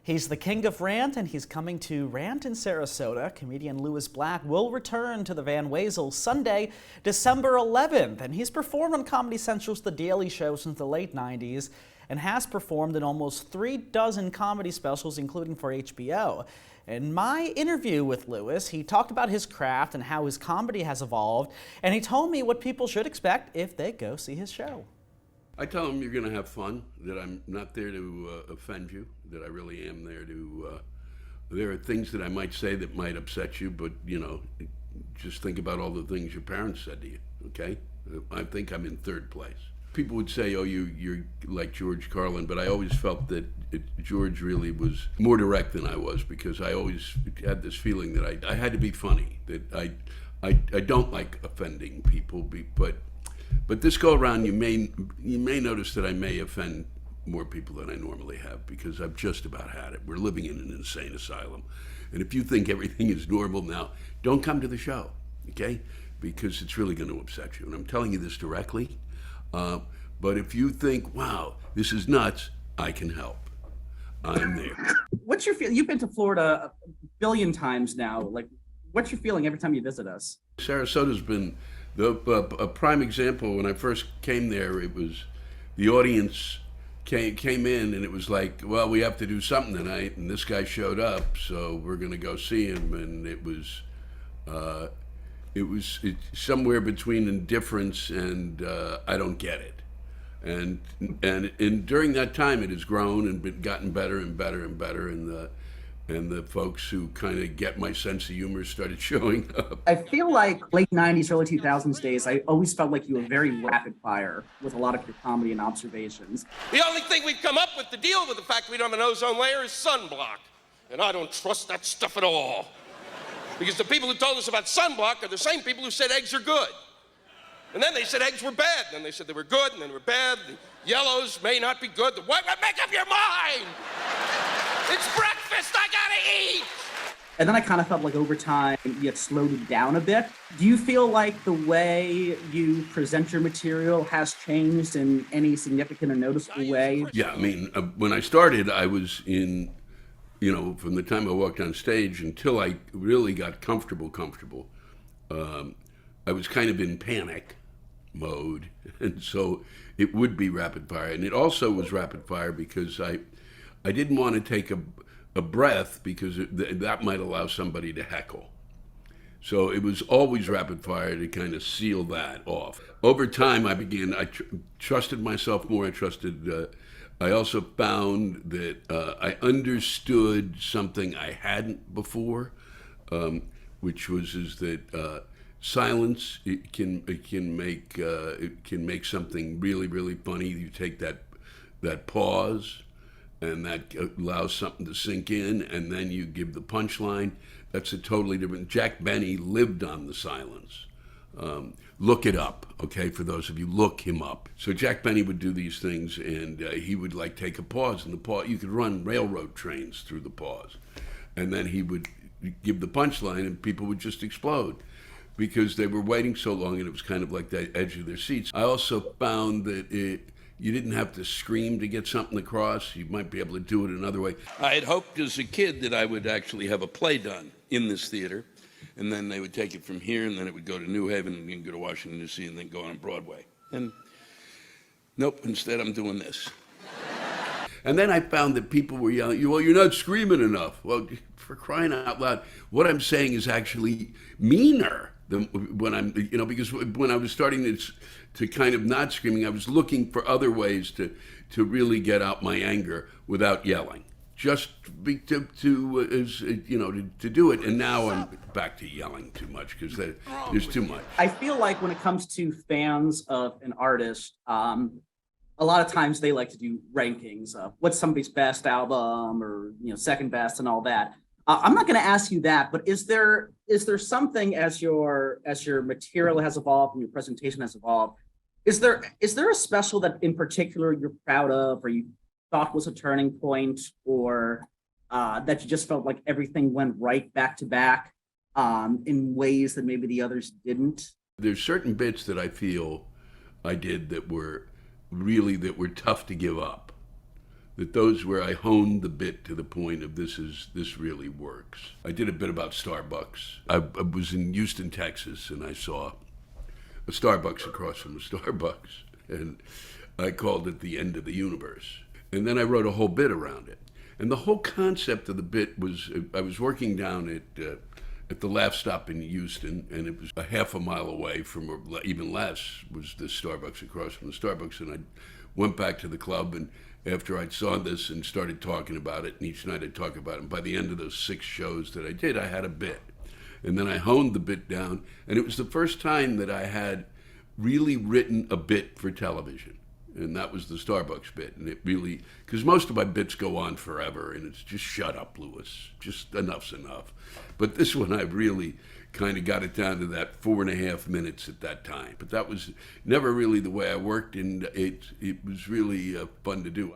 He's the king of rant, and he's coming to Rant in Sarasota. Comedian Lewis Black will return to the Van Wezel Sunday, December 11th, and he's performed on Comedy Central's The Daily Show since the late 90s and has performed in almost 36 comedy specials, including for HBO. In my interview with Lewis, he talked about his craft and how his comedy has evolved, and he told me what people should expect if they go see his show. I tell them you're going to have fun, that I'm not there to offend you, that I really am there to, there are things that I might say that might upset you, but, you know, just think about all the things your parents said to you, okay? I think I'm in third place. People would say, oh, you're like George Carlin, but I always felt that George really was more direct than I was, because I always had this feeling that I had to be funny, that I don't like offending people, but this go around, you may notice that I may offend more people than I normally have, because I've just about had it. We're living in an insane asylum. And if you think everything is normal now, don't come to the show, okay? Because it's really going to upset you. And I'm telling you this directly. But if you think, wow, this is nuts, I can help. I'm there. What's your feeling? You've been to Florida a billion times now. Like, what's your feeling every time you visit us? Sarasota's been a prime example. When I first came there, it was the audience came in and it was like, well, we have to do something tonight, and this guy showed up, so we're going to go see him. And it was somewhere between indifference and I don't get it. And during that time, it has grown and gotten better and better and better. And the folks who kind of get my sense of humor started showing up. I feel like late 90s, early 2000s days, I always felt like you were very rapid fire with a lot of your comedy and observations. The only thing we've come up with to deal with the fact we don't have an ozone layer is sunblock. And I don't trust that stuff at all. Because the people who told us about sunblock are the same people who said eggs are good. And then they said eggs were bad. And then they said they were good, and then they were bad. The yellows may not be good. The white, make up your mind! It's breakfast, I gotta eat! And then I kind of felt like over time you had slowed it down a bit. Do you feel like the way you present your material has changed in any significant or noticeable way? Yeah, I mean, when I started, I was in, you know, from the time I walked on stage until I really got comfortable, I was kind of in panic mode. And so it would be rapid fire. And it also was rapid fire because I didn't want to take a breath, because that might allow somebody to heckle. So it was always rapid fire to kind of seal that off. Over time, I trusted myself more. I also found that I understood something I hadn't before, which was that silence can make something really, really funny. You take that pause, and that allows something to sink in, and then you give the punchline. That's a totally different. Jack Benny lived on the silence. Look it up, okay, for those of you, look him up. So Jack Benny would do these things, and he would like take a pause, and the pause, you could run railroad trains through the pause. And then he would give the punchline, and people would just explode, because they were waiting so long, and it was kind of like the edge of their seats. I also found that you didn't have to scream to get something across. You might be able to do it another way. I had hoped as a kid that I would actually have a play done in this theater, and then they would take it from here, and then it would go to New Haven, and then go to Washington, D.C., and then go on Broadway. And nope, instead I'm doing this. And then I found that people were yelling, well, you're not screaming enough. Well, for crying out loud, what I'm saying is actually meaner than when I'm, you know, because when I was starting to kind of not screaming, I was looking for other ways to really get out my anger without yelling, just to do it. And now I'm back to yelling too much, because there's too much. I feel like when it comes to fans of an artist, a lot of times they like to do rankings of what's somebody's best album, or, you know, second best and all that. I'm not going to ask you that, but is there something, as your material has evolved and your presentation has evolved, is there a special that in particular you're proud of, or you thought was a turning point, or that you just felt like everything went right back to back in ways that maybe the others didn't? There's certain bits that I feel I did that were tough to give up. But those where I honed the bit to the point of this really works. I did a bit about Starbucks. I was in Houston, Texas, and I saw a Starbucks across from a Starbucks, and I called it the end of the universe. And then I wrote a whole bit around it. And the whole concept of the bit was, I was working down at the Laugh Stop in Houston, and it was a half a mile away from, or even less, was the Starbucks across from the Starbucks. And I went back to the club, and after I saw this and started talking about it, and each night I'd talk about it, and by the end of those 6 shows that I did, I had a bit. And then I honed the bit down, and it was the first time that I had really written a bit for television. And that was the Starbucks bit. And it really, because most of my bits go on forever, and it's just shut up, Lewis. Just enough's enough. But this one, I really kind of got it down to that 4.5 minutes at that time. But that was never really the way I worked, and it was really fun to do.